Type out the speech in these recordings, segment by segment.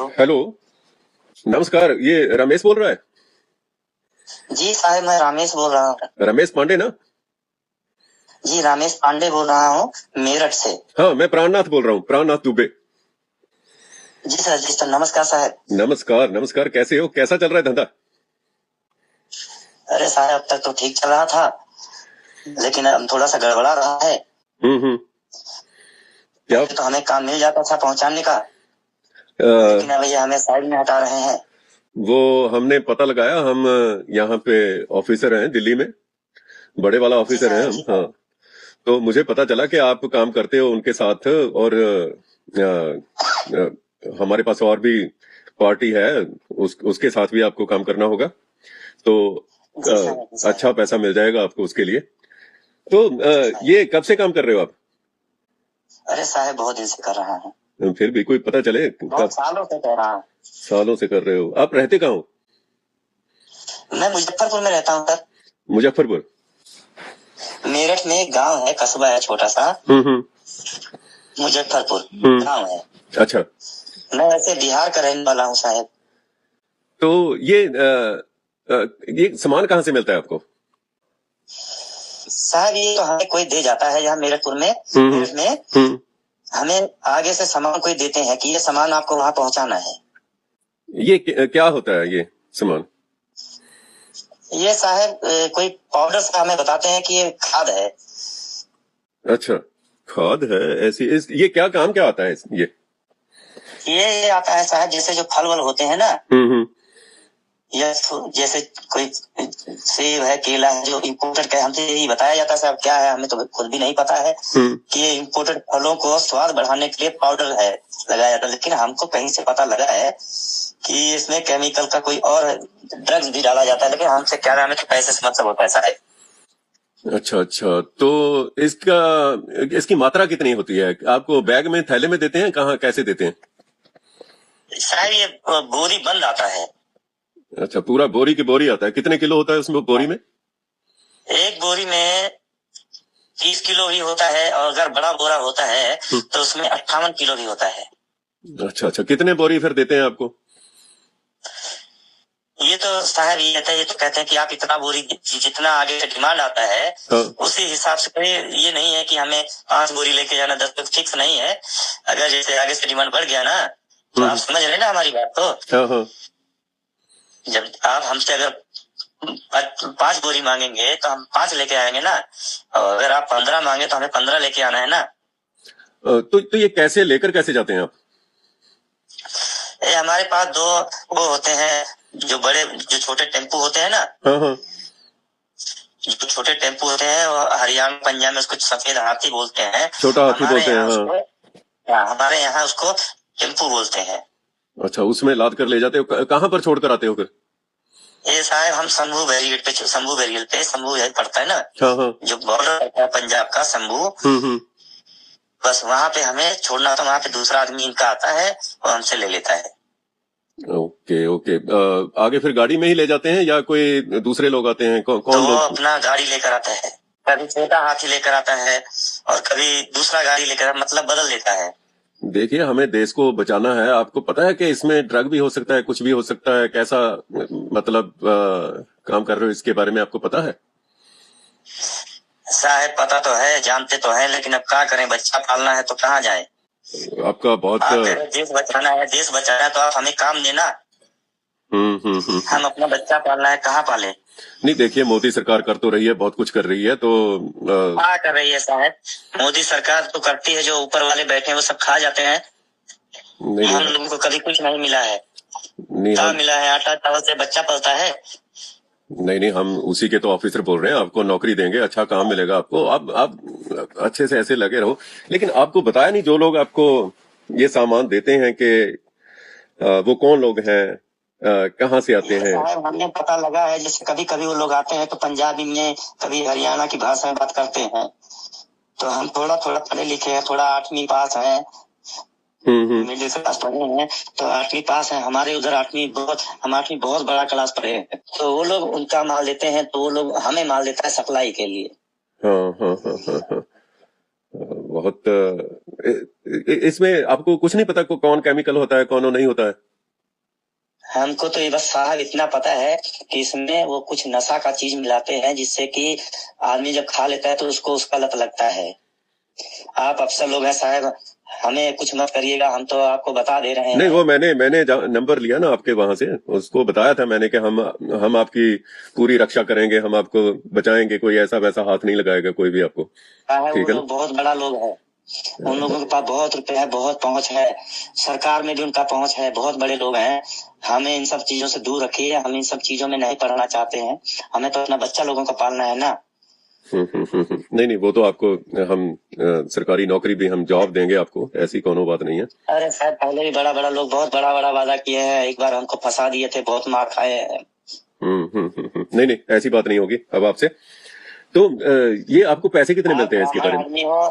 Hello. नमस्कार, ये रमेश बोल रहा है? जी साहब, मैं रामेश बोल रहा हूँ। रमेश पांडे ना? जी रामेश पांडे बोल रहा हूँ, मेरठ से। हाँ, मैं प्राणनाथ बोल रहा हूँ, प्राणनाथ दुबे। जी सर, नमस्कार साहब। नमस्कार नमस्कार, कैसे हो? कैसा चल रहा है धंधा? अरे साहब, अब तक तो ठीक चल रहा था, लेकिन अब थोड़ा सा गड़बड़ा रहा है। हम्म। क्या? तो हमें काम मिल जाता था पहुँचाने का, लेकिन अब ये हमें साइड में हटा रहे हैं। वो हमने पता लगाया, हम यहाँ पे ऑफिसर हैं दिल्ली में, बड़े वाला जी ऑफिसर हैं साहब, हम। जी हाँ, साहब। तो मुझे पता चला कि आप काम करते हो उनके साथ, और हमारे पास और भी पार्टी है, उसके साथ भी आपको काम करना होगा, तो जी साहब, जी साहब। अच्छा पैसा मिल जाएगा आपको उसके लिए। तो जी साहब। ये कब से काम कर रहे हो आप? अरे साहब, बहुत दिन से कर रहा हूँ। फिर भी कोई पता चले बहुत कब? सालों से कर रहा हूँ। सालों से कर रहे हो? आप रहते कहाँ हो? मैं मुजफ्फरपुर में रहता हूँ सर। मुजफ्फरपुर? मेरठ में एक गांव है, कस्बा है छोटा सा। हम्म। मुजफ्फरपुर गांव है। अच्छा। मैं वैसे बिहार का रहने वाला हूँ साहब। तो ये सामान कहाँ से मिलता है आपको? साहब, ये तो हमें कोई दे जाता है यहाँ मेरठपुर में, मेरठ में। हमें आगे से सामान कोई देते हैं कि ये सामान आपको वहां पहुंचाना है। ये क्या होता है ये सामान? ये साहब कोई पाउडर सा हमें बताते हैं कि ये खाद है। अच्छा, खाद है ऐसी ये क्या काम क्या आता है ये आता है साहब, जैसे जो फल वल होते हैं ना, या जैसे कोई सेब है, केला है, जो इम्पोर्टेड का हमसे यही बताया जाता है साहब। क्या है हमें तो खुद भी नहीं पता है कि ये इम्पोर्टेड फलों को स्वाद बढ़ाने के लिए पाउडर है लगाया जाता है, लेकिन हमको कहीं से पता लगा है कि इसमें केमिकल का कोई और ड्रग्स भी डाला जाता है, लेकिन हमसे क्या हमें तो पैसे से मतलब होता है साहब। अच्छा अच्छा, तो इसकी मात्रा कितनी होती है? आपको बैग में, थैले में देते हैं, कहाँ कैसे देते हैं? साहब, ये बोरी बंद आता है। अच्छा, पूरा बोरी की बोरी आता है? कितने किलो होता है उसमें, बोरी में? एक बोरी में 30 किलो भी होता है, और अगर बड़ा बोरा होता है तो उसमें 58 किलो भी होता है। अच्छा अच्छा, कितने बोरी फिर देते हैं आपको? ये तो साहब ये तो कहते हैं कि आप इतना बोरी, जितना आगे से डिमांड आता है उसी हिसाब से। कोई ये नहीं है कि हमें 5 बोरी लेके जाना, 10 बोरी फिक्स नहीं है। अगर जैसे आगे से डिमांड बढ़ गया ना, तो आप समझ रहे ना हमारी बात। तो जब आप हमसे अगर 5 बोरी मांगेंगे तो हम 5 लेके आएंगे ना, और अगर आप 15 मांगे तो हमें 15 लेके आना है ना। तो ये कैसे लेकर कैसे जाते हैं आप? हमारे पास 2 वो होते हैं, जो बड़े, जो छोटे टेम्पू होते हैं ना। जो छोटे टेम्पू होते हैं वो हरियाणा पंजाब में उसको सफेद हाथी बोलते हैं। छोटा हाथी बोलते हैं, हाँ। हमारे यहाँ उसको टेम्पू बोलते हैं। अच्छा, उसमें लाद कर ले जाते हो? कहाँ पर छोड़ कर आते हो फिर? ये साहब हम शंभू बैरियर पे, शंभू पड़ता है ना, जो बॉर्डर पड़ता है पंजाब का, शंभू। बस वहाँ पे हमें छोड़ना था, वहाँ पे दूसरा आदमी इनका आता है और हमसे ले लेता है। Okay okay. आगे फिर गाड़ी में ही ले जाते हैं या कोई दूसरे लोग आते हैं? कौन तो लोग? अपना गाड़ी लेकर आता है, कभी छोटा हाथी लेकर आता है और कभी दूसरा गाड़ी लेकर, मतलब बदल देता है। देखिए, हमें देश को बचाना है। आपको पता है कि इसमें ड्रग भी हो सकता है, कुछ भी हो सकता है। कैसा मतलब काम कर रहे हो, इसके बारे में आपको पता है? साहब पता तो है, जानते तो है, लेकिन अब क्या करें, बच्चा पालना है तो कहाँ जाए। आपका बहुत देश बचाना है, देश बचाना है तो आप हमें काम देना। हम अपना बच्चा पालना है, कहाँ पाले। नहीं, देखिए, मोदी सरकार कर तो रही है, बहुत कुछ कर रही है, तो क्या कर रही है साहब? मोदी सरकार तो करती है, जो ऊपर वाले बैठे हैं वो सब खा जाते हैं। नहीं हम लोगों को कभी कुछ नहीं मिला है। क्या मिला है? आटा चावल से बच्चा पलता है। नहीं, हम उसी के तो ऑफिसर बोल रहे हैं। आपको नौकरी देंगे, अच्छा काम मिलेगा आपको। आप अच्छे से ऐसे लगे रहो। लेकिन आपको बताया नहीं, जो लोग आपको ये सामान देते हैं कि वो कौन लोग हैं, कहाँ से आते हैं? हमने पता लगा है, जैसे कभी कभी वो लोग आते हैं तो पंजाबी में, कभी हरियाणा की भाषा में बात करते हैं। तो हम थोड़ा थोड़ा पढ़े लिखे हैं, थोड़ा 8वीं पास है, मिडिल क्लास पढ़े हैं, तो 8वीं पास है। हमारे उधर 8वीं हम 8वीं बहुत बड़ा क्लास पढ़े हैं। तो वो लोग उनका माल लेते हैं, तो वो लोग हमें माल देता है सप्लाई के लिए। हाँ। बहुत इसमें आपको कुछ नहीं पता कौन केमिकल होता है, कौन नहीं होता है? हमको तो ये बस साहब इतना पता है कि इसमें वो कुछ नशा का चीज मिलाते हैं, जिससे कि आदमी जब खा लेता है तो उसको उसका लत लगता है। आप अफसर लोग हैं साहब, हमें कुछ मत करिएगा, हम तो आपको बता दे रहे नहीं, हैं। वो मैंने मैंने नंबर लिया ना आपके वहां से, उसको बताया था मैंने कि हम आपकी पूरी रक्षा करेंगे, हम आपको बचाएंगे, कोई ऐसा वैसा हाथ नहीं लगाएगा कोई भी आपको। वो ठीक है ना? लोग बहुत बड़ा लोग है, उन लोगों के पास बहुत रुपए है, बहुत पहुंच है, सरकार में भी उनका पहुंच है, बहुत बड़े लोग हैं। हमें इन सब चीजों से दूर रखिए, हम इन सब चीजों में नहीं पढ़ना चाहते हैं, हमें तो अपना बच्चा लोगों को पालना है ना। नहीं नहीं, वो तो आपको हम सरकारी नौकरी भी हम जॉब देंगे आपको, ऐसी कोनो बात नहीं है। अरे साहब पहले भी बड़ा बड़ा लोग बहुत बड़ा बड़ा वादा किए हैं, एक बार हमको फंसा दिए थे, बहुत मार खाए हैं। नहीं नहीं, ऐसी बात नहीं होगी अब आपसे। तो ये आपको पैसे कितने मिलते हैं इसके बारे में? आदमी हो,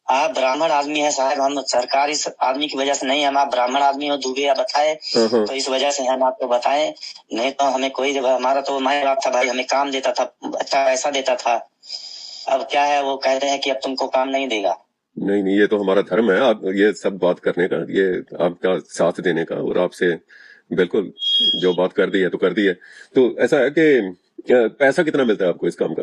आप ब्राह्मण आदमी है साहब, हम सरकारी आदमी की वजह से नहीं, हम आप ब्राह्मण आदमी हो, दूबे या बताए तो इस वजह से हम आपको बताएं, नहीं तो हमें कोई, हमारा तो माई बाप था भाई, हमें काम देता था, अच्छा पैसा देता था। अब क्या है, वो कहते हैं कि अब तुमको काम नहीं देगा। नहीं नहीं, ये तो हमारा धर्म है, आप ये सब बात करने का, ये आपका साथ देने का, और आपसे बिल्कुल जो बात कर दी है तो कर दी है। तो ऐसा है कि पैसा कितना मिलता है आपको इस काम का?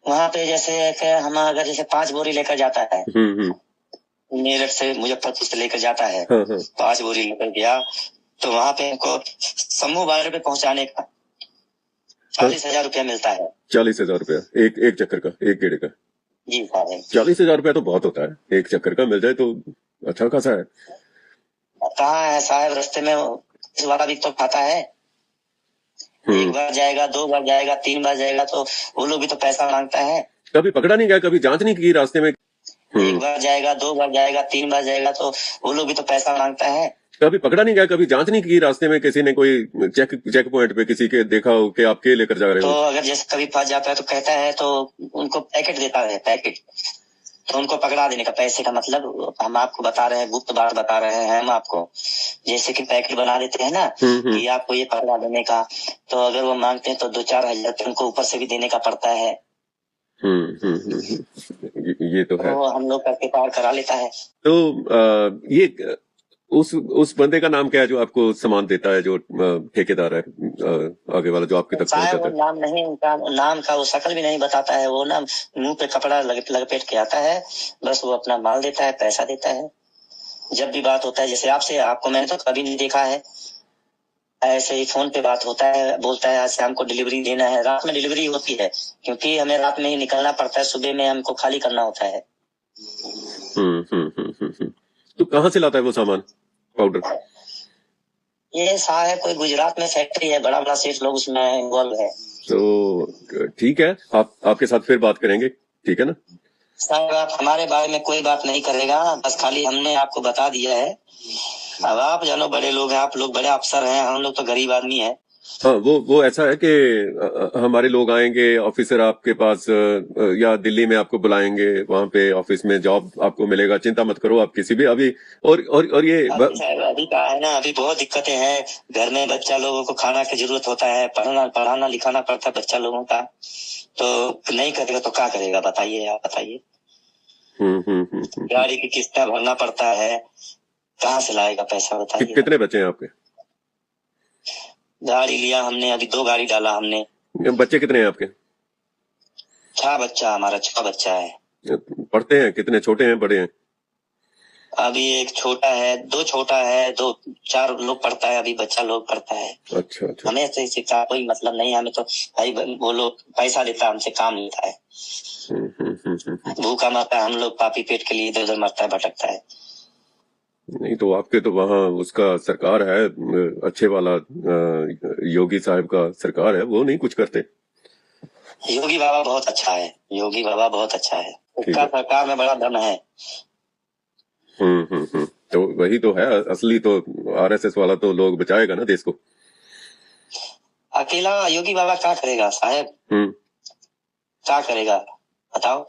वहाँ पे जैसे कि हम अगर जैसे 5 बोरी लेकर जाता है, मेरठ से मुजफ्फरपुर से लेकर जाता है, 5 बोरी लेकर गया, तो वहाँ पे हमको समूह बाजार पे पहुंचाने का 40,000 रुपया मिलता है। 40,000 रुपया एक चक्कर का, एक गेड़े का? जी साहब। 40,000 रुपया तो बहुत होता है, एक चक्कर का मिल जाए तो अच्छा खासा है। कहाँ है साहब, रास्ते में इस वाला भी तो खाता है, एक बार जाएगा, 2 बार जाएगा, 3 बार जाएगा, तो वो लोग भी तो पैसा मांगता है। कभी पकड़ा नहीं गया, कभी जांच नहीं की रास्ते में? एक बार जाएगा, 2 बार जाएगा, 3 बार जाएगा, तो वो लोग भी तो पैसा मांगता है। कभी पकड़ा नहीं गया, कभी जांच नहीं की रास्ते में, किसी ने कोई चेक पॉइंट पे किसी के देखा हो कि आप के लेकर जा रहे हो? तो अगर जैसे कभी फंस जाता है तो कहता है, तो उनको पैकेट देता है, पैकेट, तो उनको पकड़ा देने का। पैसे का मतलब हम आपको बता रहे हैं, गुप्त बात बता रहे हैं हम आपको, जैसे कि पैकेट बना देते हैं ना कि आपको ये पकड़ा देने का, तो अगर वो मांगते हैं तो 2-4 हजार तो उनको ऊपर से भी देने का पड़ता है। ये तो है, तो हम लोग करके पार करा लेता है। तो ये उस बंदे का नाम क्या है जो आपको सामान देता है, जो ठेकेदार है आगे वाला, जो आपके तक पहुंचाता है? नाम नहीं, उनका नाम का वो शक्ल भी नहीं बताता है, वो ना मुंह पे कपड़ा लपेट के आता है, बस वो अपना माल देता है, पैसा देता है। जब भी बात होता है, जैसे आपसे, आपको मैंने तो कभी नहीं देखा है, ऐसे ही फोन पे बात होता है, बोलता है आज शाम को डिलीवरी देना है, रात में डिलीवरी होती है, क्योंकि हमें रात में ही निकलना पड़ता है, सुबह में हमको खाली करना होता है। तो कहाँ से लाता है वो सामान, पाउडर? ये साहब कोई गुजरात में फैक्ट्री है, बड़ा बड़ा सेठ लोग उसमें इन्वॉल्व है। तो ठीक है, आपके साथ फिर बात करेंगे, ठीक है ना? साहब आप हमारे बारे में कोई बात नहीं करेगा, बस खाली हमने आपको बता दिया है। अब आप जानो, बड़े लोग हैं, आप लोग बड़े अफसर हैं, हम लोग तो गरीब आदमी हैं। हाँ, वो ऐसा है कि हमारे लोग आएंगे, ऑफिसर आपके पास या दिल्ली में आपको बुलाएंगे, वहां पे ऑफिस में जॉब आपको मिलेगा, चिंता मत करो आप किसी भी अभी। और ये अभी का है ना, अभी बहुत दिक्कतें हैं, घर में बच्चा लोगों को खाना की जरूरत होता है, पढ़ाना लिखाना पड़ता है बच्चा लोगों का, तो नहीं करेगा तो क्या करेगा, बताइए, आप बताइए। गाड़ी की किस्तें भरना पड़ता है, कहाँ से लाएगा पैसा, बताइए। कितने बच्चे हैं आपके? गाड़ी लिया हमने, अभी 2 गाड़ी डाला हमने। बच्चे कितने हैं आपके? 6 बच्चा, हमारा 6 बच्चा है। पढ़ते हैं? कितने, छोटे हैं बड़े हैं? अभी एक छोटा है, 2 छोटा है, 2-4 लोग पढ़ता है, अभी बच्चा लोग पढ़ता है। अच्छा। हमें से शिक्षा कोई मतलब नहीं, हमें तो भाई वो लोग पैसा देता है, हमसे काम लेता है। भूखा मरता है, हम लोग पापी पेट के लिए इधर उधर मरता है, भटकता है। नहीं तो आपके तो वहाँ उसका सरकार है, अच्छे वाला योगी साहब का सरकार है, वो नहीं कुछ करते? योगी बाबा बहुत अच्छा है, योगी बाबा बहुत अच्छा है, उसका सरकार में बड़ा दम है। तो वही तो है असली, तो आरएसएस वाला तो लोग बचाएगा ना देश को। अकेला योगी बाबा क्या करेगा साहब, क्या करेगा बताओ?